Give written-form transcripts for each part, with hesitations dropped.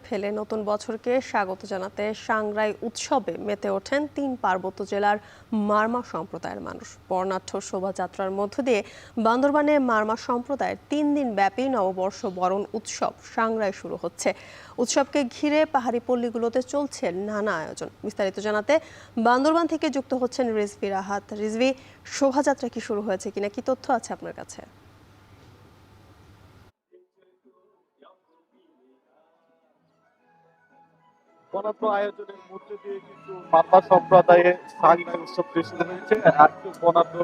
ফেলে নতুন বছরকে স্বাগত জানাতে সাংগ্রাই উৎসবে মেতে ওঠেন ৩ পার্বত্য জেলার মারমা সম্প্রদায়ের মানুষ। বর্ণাঢ্য শোভাযাত্রার মধ্য দিয়ে বান্দরবানে মারমা সম্প্রদায়ের ৩ দিন ব্যাপী নববর্ষ বরণ উৎসব সাংগ্রায় শুরু হচ্ছে। উৎসবকে ঘিরে পাহাড়ি পল্লীগুলোতে চলছে নানা আয়োজন। বিস্তারিত জানাতে বান্দরবান থেকে যুক্ত হচ্ছেন রিজভি রাহাত। রিজভি, শোভাযাত্রা কি শুরু হয়েছে কিনা, কি তথ্য আছে আপনার কাছে? বরাদ্দ আয়োজনের মধ্যে দিয়ে কিন্তু মারমা সম্প্রদায়ে সাংগ্রাই উৎসবটি শুরু হয়েছে। একটু বরাদ্দ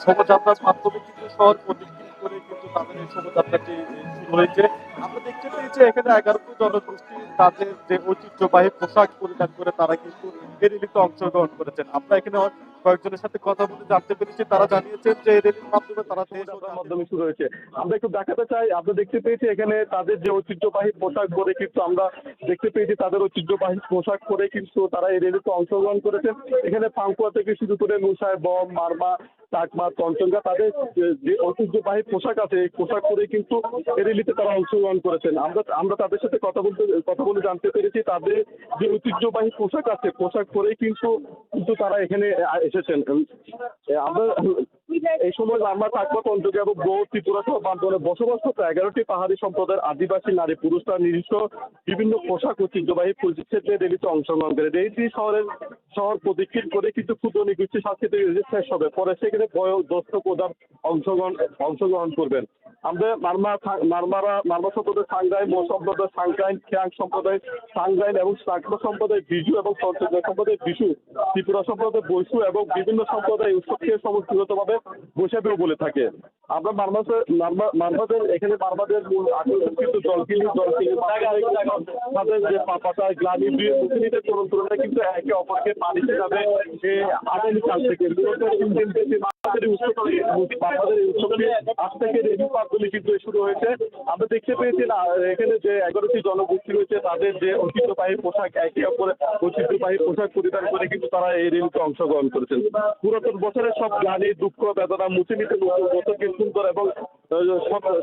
শোভাযাত্রার মাধ্যমে কিন্তু শহর প্রদক্ষিণ করে কিন্তু তাদের এই শোভাযাত্রাটি শুরু হয়েছে। আমরা দেখতে পেয়েছি এখানে 11টি জনগোষ্ঠী তাদের যে ঐতিহ্যবাহী পোশাক পরিধান করে তারা কিন্তু এই র্যালিতে অংশগ্রহণ করেছেন। আমরা এখানে কয়েকজনের সাথে কথা বলে জানতে পেরেছি, তারা জানিয়েছেন যে এই র্যালির মাধ্যমে তারা শোভাযাত্রার মাধ্যমে শুরু হয়েছে। আমরা একটু দেখাতে চাই, আমরা দেখতে পেয়েছি এখানে তাদের যে ঐতিহ্যবাহী পোশাক পরে কিন্তু আমরা দেখতে পেয়েছি তাদের ঐতিহ্যবাহী পোশাক পরে কিন্তু তারা এই র্যালিতে অংশগ্রহণ করেছেন। এখানে পাঙ্কুয়া থেকে শুরু করে নুসায়, বম, মারমা, চাকমা, চঞ্চঙ্গা তাদের যে ঐতিহ্যবাহী পোশাক আছে এই পোশাক পরে কিন্তু এই র্যালিতে তারা অংশগ্রহণ করেছেন। আমরা তাদের সাথে কথা বলে জানতে পেরেছি তাদের যে ঐতিহ্যবাহী পোশাক আছে পোশাক পরেই কিন্তু কিন্তু তারা এখানে এসেছেন। আমরা এই সময় মারমা, চাকমা, চঞ্চঙ্গা এবং গো, ত্রিপুরা সহ বান্দরবানে বসবাসরত 11টি পাহাড়ি সম্প্রদায়ের আদিবাসী নারী পুরুষরা নিজস্ব বিভিন্ন পোশাক ঐতিহ্যবাহী পরিচ্ছদে র্যালিতে অংশগ্রহণ করে। র্যালিটি শহর প্রদক্ষিণ করে কিন্তু ক্ষুদ্র নিগোষ্ঠী সাংস্কৃতিক শেষ হবে। পরে সেখানে বয়োজ্যেষ্ঠ প্রধান অংশগ্রহণ করবেন। আমাদের মারমা সম্প্রদায় সাংগ্রাই, মো সম্প্রদায় সাংগ্রাইন, খিয়াং সম্প্রদায় সাংগ্রাইন এবং চাকমা সম্প্রদায় বিজু এবং চঞ্চঙ্গা সম্প্রদায় বিশু, ত্রিপুরা সম্প্রদায় বৈশু এবং বিভিন্ন সম্প্রদায় উৎসবকে সমষ্টিগতভাবে বৈশাখীও বলে থাকে। আমরা মারমাদের এখানে মারমাদের মূল আকর্ষণ কিন্তু জলকিলি তাদের যে পাতা গ্লানি দিয়ে মুখে নিতে তরুণরা কিন্তু একে অপরকে পানি যাবে আগামীকাল থেকে মূলত এই উৎসবটি আজ থেকে রেডি পার্কগুলি কিন্তু শুরু হয়েছে। আমরা দেখতে পেয়েছি না এখানে যে 11টি জনগোষ্ঠী রয়েছে তাদের যে ঐতিহ্যবাহী পোশাক একে অপরে ঐতিহ্যবাহী পোশাক পরিধান করে কিন্তু তারা এই র্যালিতে অংশগ্রহণ করেছেন। পুরাতন বছরের সব গ্লানি, দুঃখ, বেদনা মুছে নিতে নতুন বছরকে সুন্দর এবং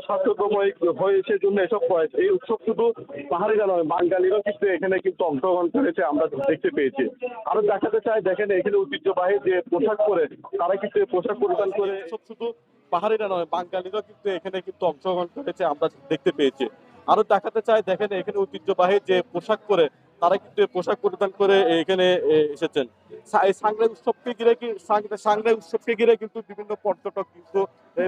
স্বাস্থ্যকরময় হয়েছে জন্য এসব প্রয়াস। এই উৎসব শুধু পাহাড়িরা নয়, বাঙালিরাও কিন্তু এখানে কিন্তু অংশগ্রহণ করেছে আমরা দেখতে পেয়েছি। আরো দেখাতে চাই, দেখেন এখানে ঐতিহ্যবাহী যে পোশাক পরে তারা কিন্তু পোশাক পরিধান করে শুধু পাহাড়িরা নয়, বাঙালিরাও কিন্তু এখানে কিন্তু অংশগ্রহণ করেছে আমরা দেখতে পেয়েছি। আরো দেখাতে চাই, দেখেন এখানে ঐতিহ্যবাহী যে পোশাক পরে তারা কিন্তু পোশাক পরিধান করে এখানে এসেছেন। সাংগ্রাই উৎসবকে ঘিরে কিন্তু বিভিন্ন পর্যটক কিন্তু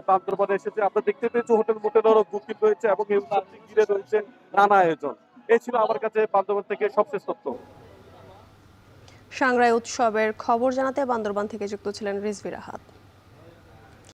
বান্দরবানে এসেছে। আমরা দেখতে পেয়েছি হোটেল মোটেলেরও বুকিং রয়েছে এবং এই উৎসবকে ঘিরে রয়েছে নানা আয়োজন। এই ছিল আমার কাছে বান্দরবান থেকে সবশেষ তথ্য। সাংগ্রাই উৎসবের খবর জানাতে বান্দরবান থেকে যুক্ত ছিলেন রিজভি রাহাত।